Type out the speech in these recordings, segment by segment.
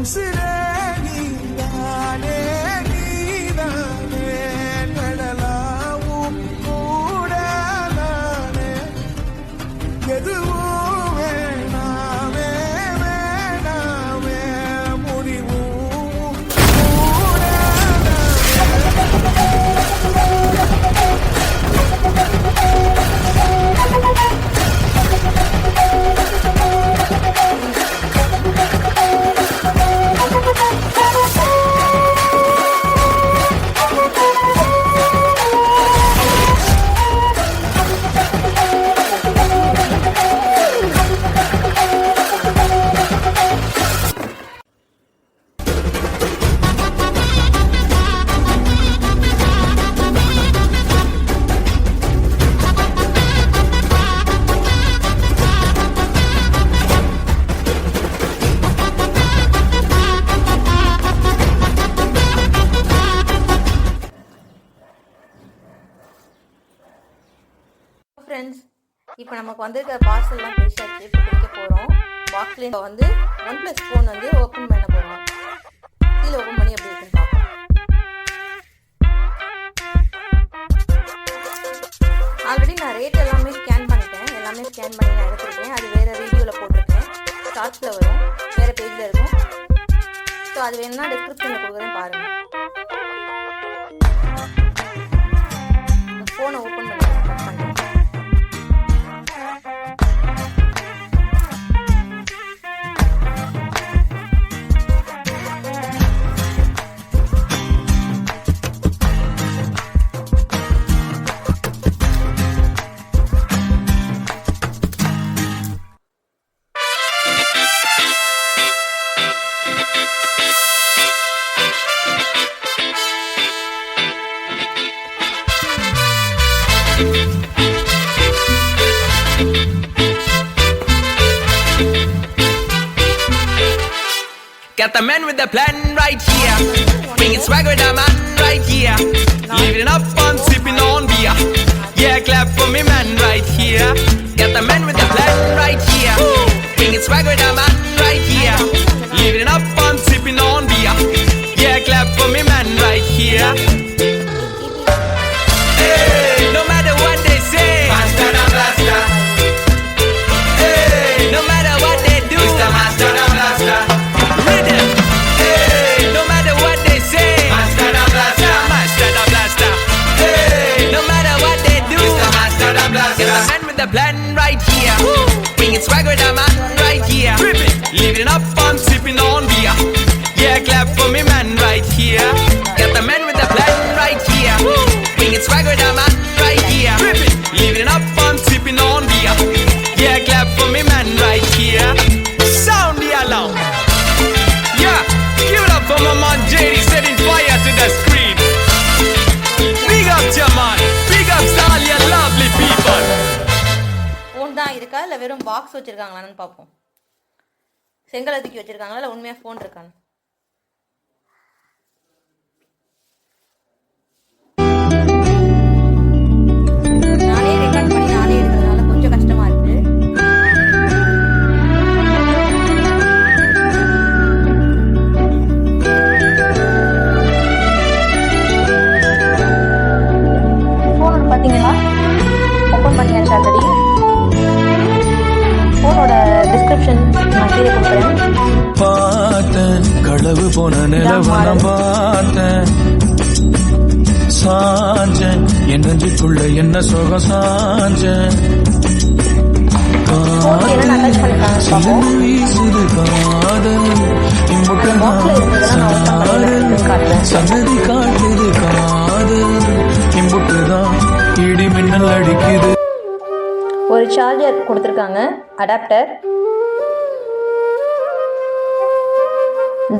உசிரே நீதானே நீதானே கடலாவும் கூட நானே எதுவும் வேணாமே வேணாமே முடிவும் கூட ஃப்ரெண்ட்ஸ், இப்போ நமக்கு வந்திருக்கிற பார்சல்லாம் பிரிச்சாச்சு. இப்போ பிரிக்க போகிறோம். பாக்ஸ்லேருந்து வந்து OnePlus ஃபோன் வந்து ஓப்பன் பண்ண போகிறோம். கீழே ஓப்பன் பண்ணி எப்படி இருக்குன்னு பார்ப்போம். ஆல்ரெடி நான் ரேட் எல்லாமே ஸ்கேன் பண்ணிட்டேன். எல்லாமே ஸ்கேன் பண்ணி நான் எடுத்துருக்கேன். அது வேறு வீடியோவில் போட்டிருக்கேன். ஷார்ட்ஸில் வரும், வேறு பேஜில் இருக்கும். ஸோ அது வேணும்னா டிஸ்கிரிப்ஷனில் கொடுக்குறேன் பாருங்கள். ஃபோனை ஓப்பன் பண்ணி Got the man with the plan right here. Bringing swag with the man right here. Living up on sipping on beer. Yeah, clap for me man right here. Got the man with the plan right here. Bringing swag with the man right here. Living up on sipping on beer. Yeah, clap for me man right here. Hey, no matter what they say. Master and blaster. Hey, no matter what they do. It's the master and blaster. Rhythm. Hey, no matter what they say. Master and blaster. Master and blaster. Hey, no matter what they do. It's the master and blaster. Get the man with the plan right here. Bringing swag with the man right here. Living up on sipping on beer. Yeah, clap for me man right here. Got the man with the plan right here. Bringing swag with the man right here. Living up on sipping on beer. Yeah, clap for me man right here. Sound the alarm. Yeah, give it up for my man JD setting fire to the screen. Big up to man. Big up to all your lovely people. Phone தான் இருக்கா இல்லை வெறும் box வச்சுருக்காங்களான்னு பார்ப்போம். செங்கலை தூக்கி வச்சுருக்காங்களா இல்லை உண்மையாக phone இருக்கான்னு. நானே ரெக்கார்ட் பண்ணி நானே எடுக்கிறதுனால கொஞ்சம் கஷ்டமாக இருக்குது. ஃபோனோட பார்த்தீங்கன்னா ஓப்பன் பண்ணியாச்சு ஆல்ரெடி. ஃபோனோட டிஸ்கிரிப்ஷன் நான் கீழே கொடுக்குறேன். பார்த்தேன் களவு போன நிலவரம் பார்த்தேன் சாஞ்சேன் என் நெஞ்சுக்குள்ள என்ன சுகம் சாஞ்சேன் வீசுது காதல் சன்னதி காட்டுது காதல் இம்புட்டுதான் இடி மின்னல் அடிக்குது. ஒரு சார்ஜர் கொடுத்துருக்காங்க, அடாப்டர்.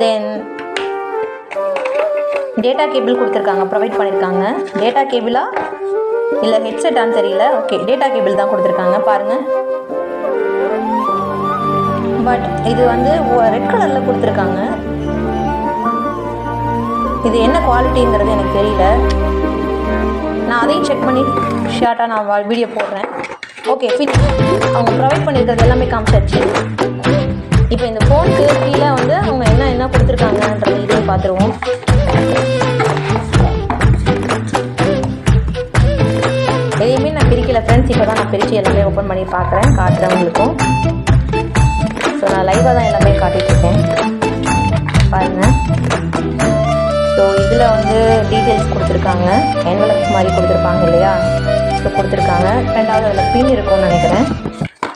தென் டேட்டா கேபிள் கொடுத்துருக்காங்க, ப்ரொவைட் பண்ணியிருக்காங்க. டேட்டா கேபிளா இல்லை ஹெட்செட்டான்னு தெரியல. ஓகே, டேட்டா கேபிள் தான் கொடுத்துருக்காங்க பாருங்கள். பட் இது வந்து ரெட் கலரில் கொடுத்துருக்காங்க. இது என்ன குவாலிட்டிங்கிறது எனக்கு தெரியல. நான் அதையும் செக் பண்ணி ஷார்ட்டாக நான் வீடியோ போடுறேன். ஓகே, அவங்க ப்ரொவைட் பண்ணியிருக்கிறது எல்லாமே காமிச்சாச்சு. இப்போ இந்த ஃபோனுக்கு கீழே வந்து அவங்க என்ன பார்த்துருவோம். எதையுமே நான் பிரிக்கல ஃப்ரெண்ட்ஸ், இப்போ தான் நான் பிரித்து எல்லாமே ஓப்பன் பண்ணி பார்க்குறேன், காட்டுறவங்களுக்கும். ஸோ நான் லைவாக தான் எல்லாமே காட்டிகிட்ருக்கேன் பாருங்கள். ஸோ இதில் வந்து டீட்டெயில்ஸ் கொடுத்துருக்காங்க, என்வலப்ஸ் மாதிரி கொடுத்துருப்பாங்க இல்லையா, ஸோ கொடுத்துருக்காங்க. ரெண்டாவது அதில் பின் இருக்கும்னு நினைக்கிறேன்,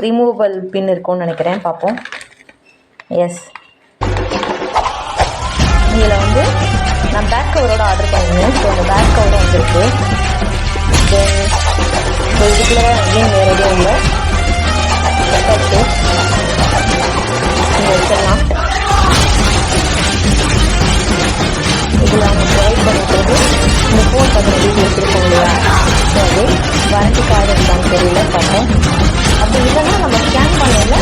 ரிமூவபிள் பின் இருக்கும்னு நினைக்கிறேன், பார்ப்போம். எஸ், இதில் வந்து நான் பேக் கவரோட ஆர்டர் பண்ணியிருந்தேன். ஸோ அந்த பேக் கவரும் வந்துருக்கு. தென் ஸோ இதுக்குள்ளே அகெயின் வேறு எதுவும் இல்லை, நீங்கள் வச்சிடலாம். இதில் அவங்க ப்ரொவைட் பண்ணிக்கிறது இந்த ஃபோன் பற்றின டீட்டெயில்ஸ் இருக்கும் இல்லையா, ஸோ அது வாரண்டி கார்டு இருக்கான்னு தெரியல, பார்த்தோம். அப்படி இல்லைன்னா நம்ம ஸ்கேன் பண்ணல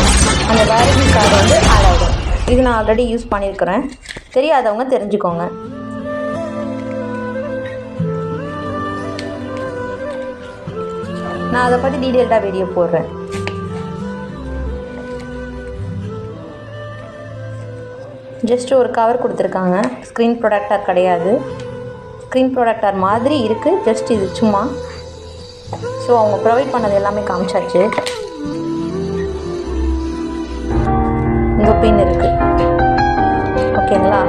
அந்த வாரண்டி கார்டு வந்து ஆட் ஆகும். இது நான் ஆல்ரெடி யூஸ் பண்ணியிருக்கிறேன், தெரியாதவங்க தெரிஞ்சுக்கோங்க. நான் அதை பற்றி டீட்டெயில்டாக வீடியோ போடுறேன். ஜஸ்ட் ஒரு கவர் கொடுத்துருக்காங்க, ஸ்க்ரீன் ப்ரொடக்டர் கிடையாது. ஸ்க்ரீன் ப்ரொடக்டர் மாதிரி இருக்குது, ஜஸ்ட் இது சும்மா. ஸோ அவங்க ப்ரொவைட் பண்ணது எல்லாமே காமிச்சாச்சு. இங்கே பின் இருக்குது, ஓகேங்களா.